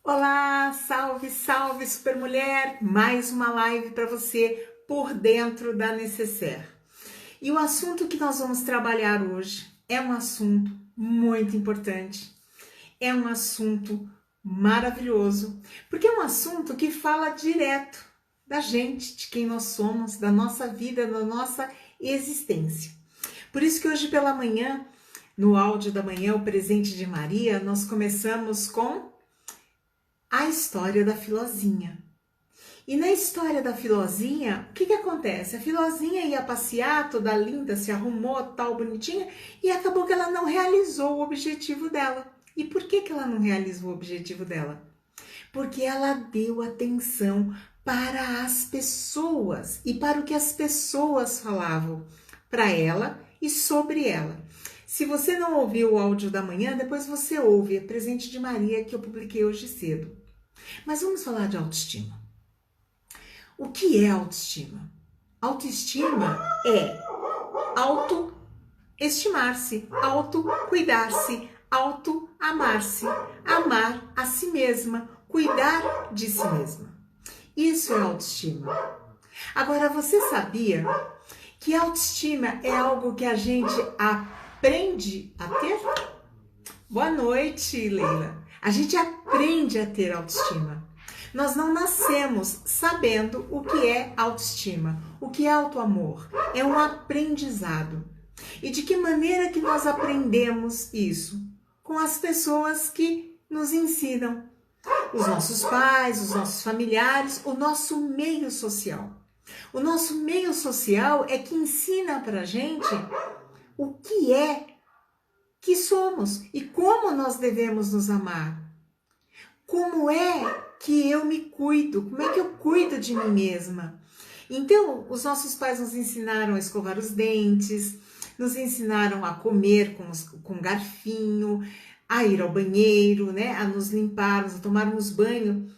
Olá, salve, salve, supermulher! Mais uma live para você por dentro da Necessaire. E o assunto que nós vamos trabalhar hoje é um assunto muito importante, é um assunto maravilhoso, porque é um assunto que fala direto da gente, de quem nós somos, da nossa vida, da nossa existência. Por isso que hoje pela manhã, no áudio da manhã, o presente de Maria, nós começamos com a história da Filozinha. E na história da Filozinha, o que acontece? A Filozinha ia passear, toda linda, se arrumou, tal, bonitinha, e acabou que ela não realizou o objetivo dela. E por que ela não realizou o objetivo dela? Porque ela deu atenção para as pessoas e para o que as pessoas falavam para ela e sobre ela. Se você não ouviu o áudio da manhã, depois você ouve, é presente de Maria que eu publiquei hoje cedo. Mas vamos falar de autoestima. O que é autoestima? Autoestima é autoestimar-se, autocuidar-se, autoamar-se, amar a si mesma, cuidar de si mesma. Isso é autoestima. Agora, você sabia que autoestima é algo que a gente aprende a ter? Boa noite, Leila. A gente aprende a ter autoestima. Nós não nascemos sabendo o que é autoestima, o que é autoamor. É um aprendizado. E de que maneira que nós aprendemos isso? Com as pessoas que nos ensinam. Os nossos pais, os nossos familiares, o nosso meio social. O nosso meio social é que ensina pra gente o que é que somos e como nós devemos nos amar. Como é que eu me cuido? Como é que eu cuido de mim mesma? Então, os nossos pais nos ensinaram a escovar os dentes, nos ensinaram a comer com garfinho, a ir ao banheiro, né? A nos limparmos, a tomarmos banho.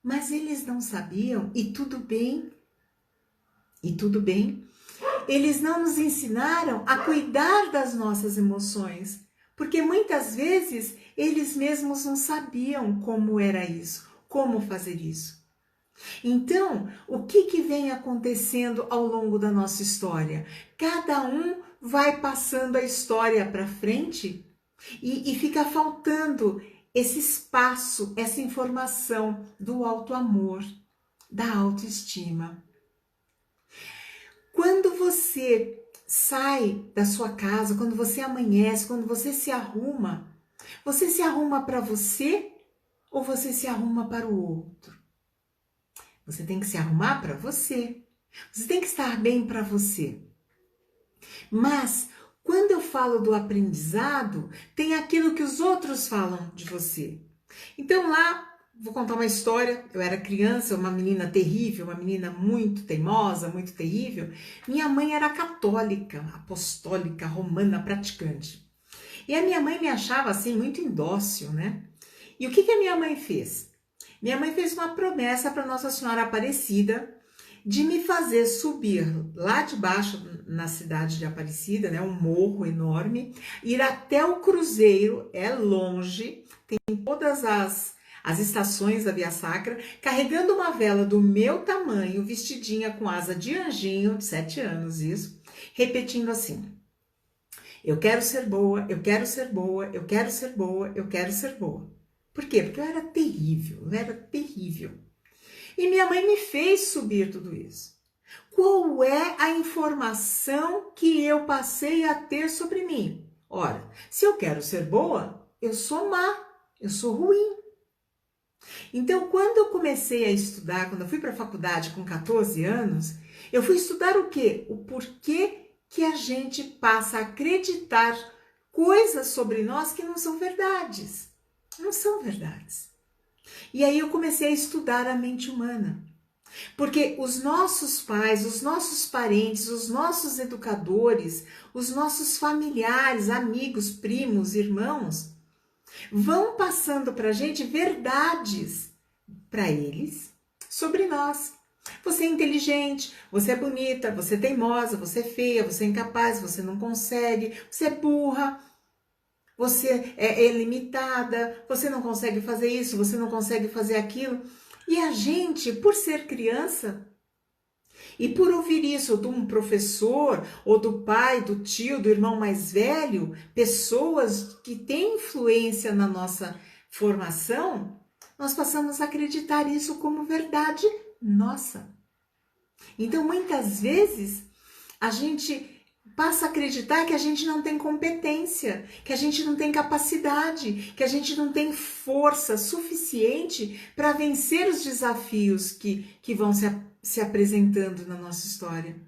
Mas eles não sabiam, e tudo bem, eles não nos ensinaram a cuidar das nossas emoções, porque muitas vezes eles mesmos não sabiam como era isso, como fazer isso. Então, o que vem acontecendo ao longo da nossa história? Cada um vai passando a história para frente e fica faltando esse espaço, essa informação do autoamor, da autoestima. Quando você sai da sua casa, quando você amanhece, quando você se arruma para você ou você se arruma para o outro? Você tem que se arrumar para você. Você tem que estar bem para você. Mas quando eu falo do aprendizado, tem aquilo que os outros falam de você. Então lá, vou contar uma história. Eu era criança, uma menina terrível, uma menina muito teimosa, muito terrível. Minha mãe era católica, apostólica, romana, praticante. E a minha mãe me achava assim muito indócil, né? E o que a minha mãe fez? Minha mãe fez uma promessa para Nossa Senhora Aparecida de me fazer subir lá de baixo na cidade de Aparecida, né, um morro enorme, ir até o Cruzeiro, é longe, tem todas as estações da Via Sacra, carregando uma vela do meu tamanho, vestidinha com asa de anjinho, de 7 anos isso, repetindo assim: eu quero ser boa, eu quero ser boa, eu quero ser boa, eu quero ser boa. Por quê? Porque eu era terrível. E minha mãe me fez subir tudo isso. Qual é a informação que eu passei a ter sobre mim? Ora, se eu quero ser boa, eu sou má, eu sou ruim. Então, quando eu comecei a estudar, quando eu fui para a faculdade com 14 anos, eu fui estudar o quê? O porquê que a gente passa a acreditar coisas sobre nós que não são verdades. Não são verdades. E aí eu comecei a estudar a mente humana. Porque os nossos pais, os nossos parentes, os nossos educadores, os nossos familiares, amigos, primos, irmãos, vão passando para a gente verdades para eles sobre nós. Você é inteligente, você é bonita, você é teimosa, você é feia, você é incapaz, você não consegue, você é burra. você é limitada, você não consegue fazer isso, você não consegue fazer aquilo. E a gente, por ser criança, e por ouvir isso de um professor, ou do pai, do tio, do irmão mais velho, pessoas que têm influência na nossa formação, nós passamos a acreditar isso como verdade nossa. Então, muitas vezes, a gente passa a acreditar que a gente não tem competência, que a gente não tem capacidade, que a gente não tem força suficiente para vencer os desafios que vão se apresentando na nossa história.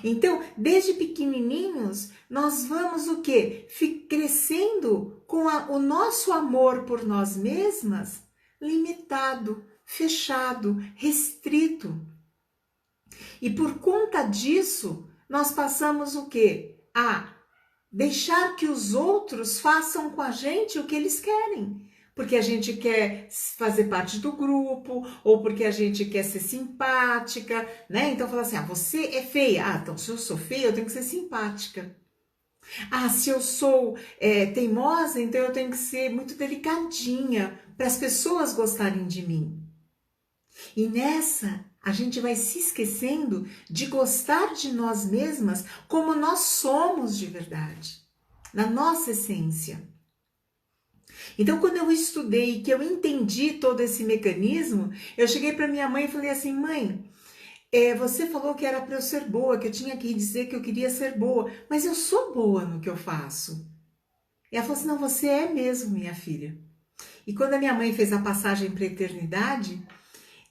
Então, desde pequenininhos, nós vamos o quê? Crescendo com o nosso amor por nós mesmas limitado, fechado, restrito. E por conta disso, nós passamos o quê? A deixar que os outros façam com a gente o que eles querem. Porque a gente quer fazer parte do grupo, ou porque a gente quer ser simpática, né? Então fala assim, você é feia. Então se eu sou feia, eu tenho que ser simpática. Se eu sou teimosa, então eu tenho que ser muito delicadinha para as pessoas gostarem de mim. E nessa, a gente vai se esquecendo de gostar de nós mesmas como nós somos de verdade, na nossa essência. Então, quando eu estudei, que eu entendi todo esse mecanismo, eu cheguei para minha mãe e falei assim, mãe, você falou que era para eu ser boa, que eu tinha que dizer que eu queria ser boa, mas eu sou boa no que eu faço. E ela falou assim, não, você é mesmo, minha filha. E quando a minha mãe fez a passagem para a eternidade,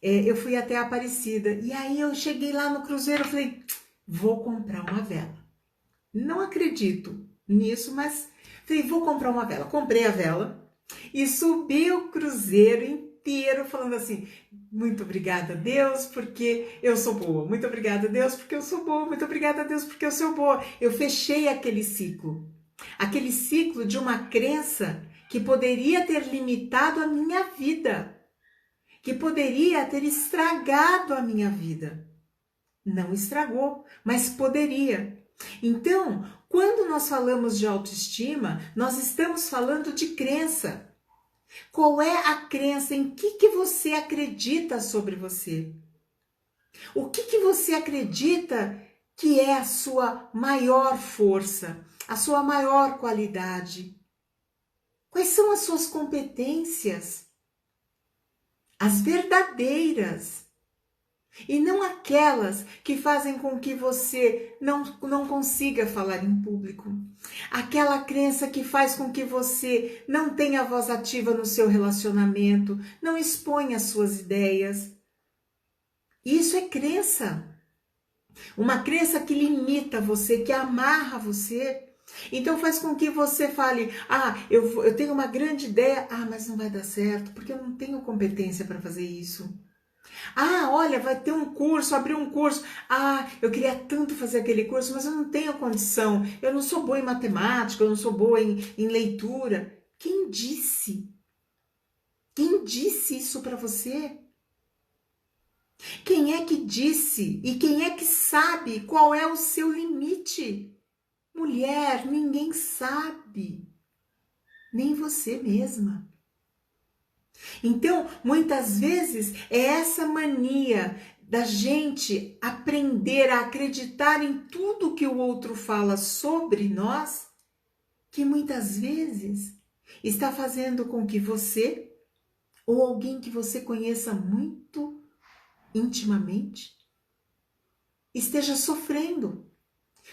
eu fui até a Aparecida. E aí eu cheguei lá no cruzeiro, eu falei, vou comprar uma vela. Não acredito nisso, mas falei, vou comprar uma vela. Comprei a vela e subi o cruzeiro inteiro falando assim, muito obrigada a Deus porque eu sou boa. Muito obrigada a Deus porque eu sou boa. Muito obrigada a Deus porque eu sou boa. Eu fechei aquele ciclo. Aquele ciclo de uma crença que poderia ter limitado a minha vida, que poderia ter estragado a minha vida. Não estragou, mas poderia. Então, quando nós falamos de autoestima, nós estamos falando de crença. Qual é a crença? Em que você acredita sobre você? O que você acredita que é a sua maior força, a sua maior qualidade? Quais são as suas competências? As verdadeiras. E não aquelas que fazem com que você não consiga falar em público. Aquela crença que faz com que você não tenha voz ativa no seu relacionamento, não exponha as suas ideias. Isso é crença. Uma crença que limita você, que amarra você. Então faz com que você fale, eu tenho uma grande ideia, mas não vai dar certo, porque eu não tenho competência para fazer isso. Olha, vai ter um curso, abrir um curso. Eu queria tanto fazer aquele curso, mas eu não tenho condição. Eu não sou boa em matemática, eu não sou boa em leitura. Quem disse? Quem disse isso para você? Quem é que disse? E quem é que sabe qual é o seu limite? Mulher, ninguém sabe. Nem você mesma. Então, muitas vezes, é essa mania da gente aprender a acreditar em tudo que o outro fala sobre nós, que muitas vezes está fazendo com que você, ou alguém que você conheça muito intimamente, esteja sofrendo,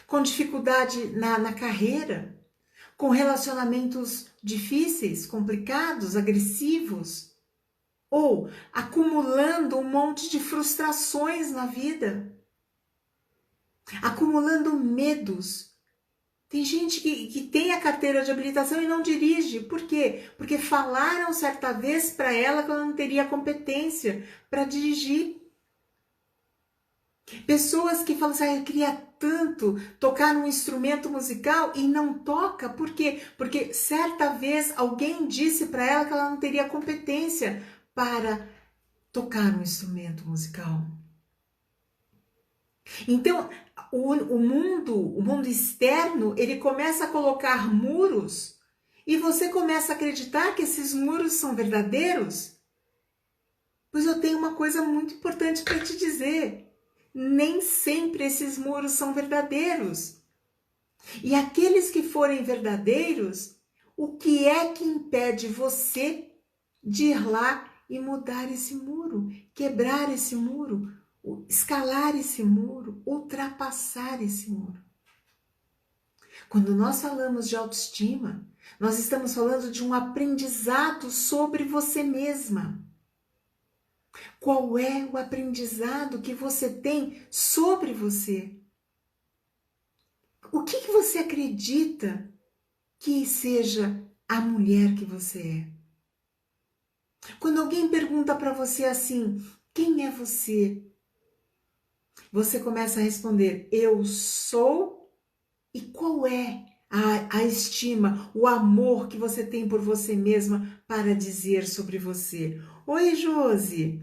com dificuldade na carreira, com relacionamentos difíceis, complicados, agressivos, ou acumulando um monte de frustrações na vida, acumulando medos. Tem gente que tem a carteira de habilitação e não dirige. Por quê? Porque falaram certa vez para ela que ela não teria competência para dirigir. Pessoas que falam assim, eu queria tanto tocar um instrumento musical e não toca. Por quê? Porque certa vez alguém disse para ela que ela não teria competência para tocar um instrumento musical. Então, o mundo externo, ele começa a colocar muros E você começa a acreditar que esses muros são verdadeiros? Pois eu tenho uma coisa muito importante para te dizer. Nem sempre esses muros são verdadeiros. E aqueles que forem verdadeiros, o que é que impede você de ir lá e mudar esse muro, quebrar esse muro, escalar esse muro, ultrapassar esse muro? Quando nós falamos de autoestima, nós estamos falando de um aprendizado sobre você mesma. Qual é o aprendizado que você tem sobre você? O que você acredita que seja a mulher que você é? Quando alguém pergunta para você assim, quem é você? Você começa a responder, eu sou. E qual é a estima, o amor que você tem por você mesma para dizer sobre você? Oi, Josi!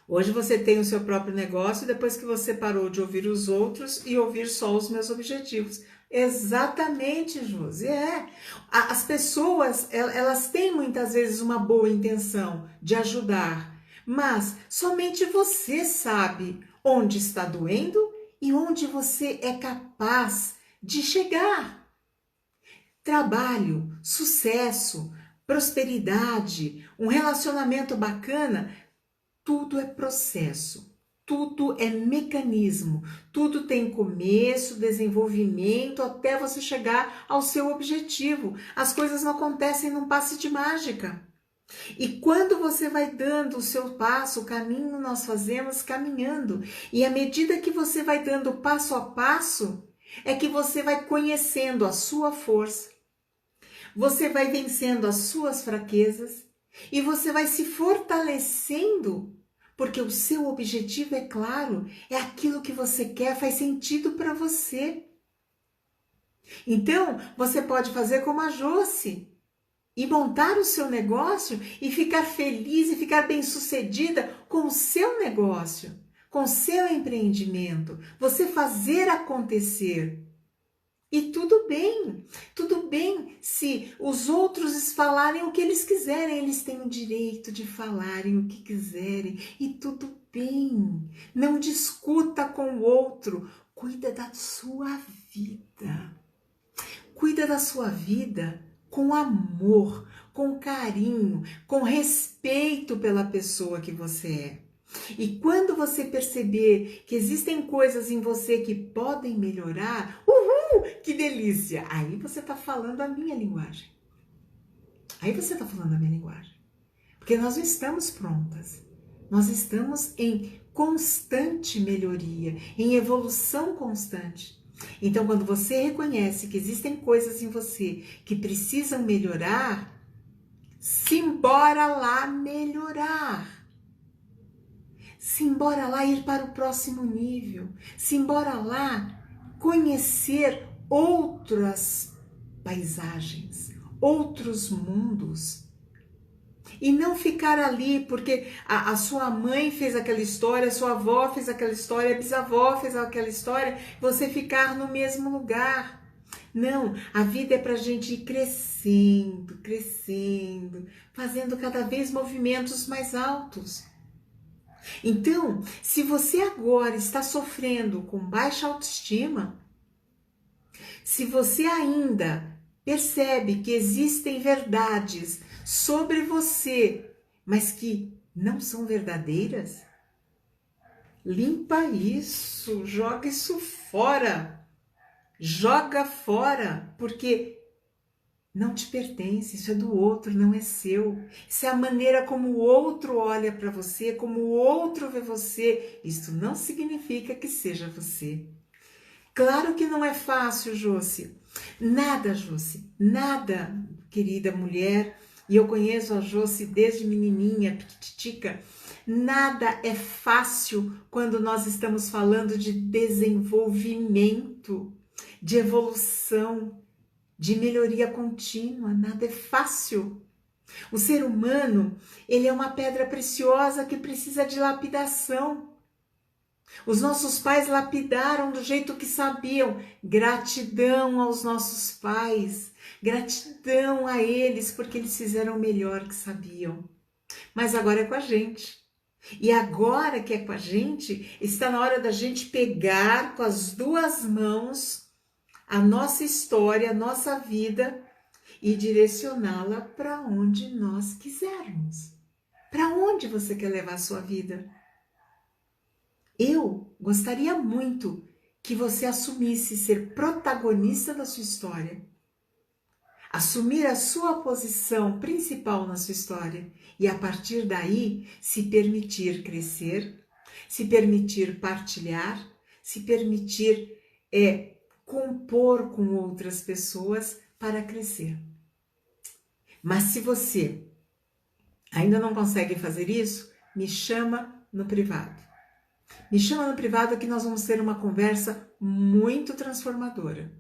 Hoje você tem o seu próprio negócio depois que você parou de ouvir os outros e ouvir só os meus objetivos. Exatamente, Josi, As pessoas, elas têm muitas vezes uma boa intenção de ajudar, mas somente você sabe onde está doendo e onde você é capaz de chegar. Trabalho, sucesso, prosperidade, um relacionamento bacana, tudo é processo, tudo é mecanismo, tudo tem começo, desenvolvimento, até você chegar ao seu objetivo. As coisas não acontecem num passe de mágica. E quando você vai dando o seu passo, o caminho nós fazemos caminhando. E à medida que você vai dando passo a passo, é que você vai conhecendo a sua força, você vai vencendo as suas fraquezas e você vai se fortalecendo, porque o seu objetivo é claro, é aquilo que você quer, faz sentido para você. Então, você pode fazer como a Josi e montar o seu negócio e ficar feliz e ficar bem-sucedida com o seu negócio, com o seu empreendimento, você fazer acontecer. E tudo bem se os outros falarem o que eles quiserem, eles têm o direito de falarem o que quiserem, e tudo bem. Não discuta com o outro, cuida da sua vida. Cuida da sua vida com amor, com carinho, com respeito pela pessoa que você é. E quando você perceber que existem coisas em você que podem melhorar, que delícia! Aí você está falando a minha linguagem. Porque nós não estamos prontas. Nós estamos em constante melhoria, em evolução constante. Então, quando você reconhece que existem coisas em você que precisam melhorar, simbora lá melhorar. Simbora lá ir para o próximo nível. Simbora lá conhecer outras paisagens, outros mundos. E não ficar ali porque a sua mãe fez aquela história, a sua avó fez aquela história, a bisavó fez aquela história, você ficar no mesmo lugar. Não, a vida é para a gente ir crescendo, fazendo cada vez movimentos mais altos. Então, se você agora está sofrendo com baixa autoestima, se você ainda percebe que existem verdades sobre você, mas que não são verdadeiras, limpa isso, joga isso fora. Joga fora, porque não te pertence, isso é do outro, não é seu. Isso é a maneira como o outro olha para você, como o outro vê você. Isso não significa que seja você. Claro que não é fácil, Josi. Nada, Josi, nada, querida mulher. E eu conheço a Josi desde menininha, piquititica. Nada é fácil quando nós estamos falando de desenvolvimento, de evolução, de melhoria contínua. Nada é fácil. O ser humano, ele é uma pedra preciosa que precisa de lapidação. Os nossos pais lapidaram do jeito que sabiam. Gratidão aos nossos pais. Gratidão a eles, porque eles fizeram o melhor que sabiam. Mas agora é com a gente. E agora que é com a gente, está na hora da gente pegar com as duas mãos a nossa história, a nossa vida e direcioná-la para onde nós quisermos. Para onde você quer levar a sua vida? Eu gostaria muito que você assumisse ser protagonista da sua história. Assumir a sua posição principal na sua história e a partir daí se permitir crescer, se permitir partilhar, se permitir compor com outras pessoas para crescer. Mas se você ainda não consegue fazer isso, me chama no privado. Me chama no privado que nós vamos ter uma conversa muito transformadora,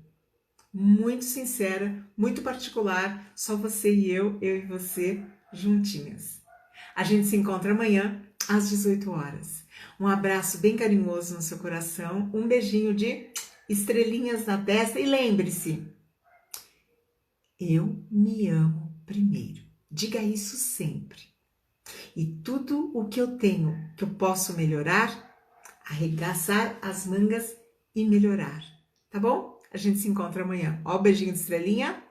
muito sincera, muito particular, só você e eu e você juntinhas. A gente se encontra amanhã às 18 horas. Um abraço bem carinhoso no seu coração, um beijinho de estrelinhas na testa e lembre-se, eu me amo primeiro. Diga isso sempre. E tudo o que eu tenho, que eu posso melhorar, arregaçar as mangas e melhorar. Tá bom? A gente se encontra amanhã. Ó, beijinho de estrelinha.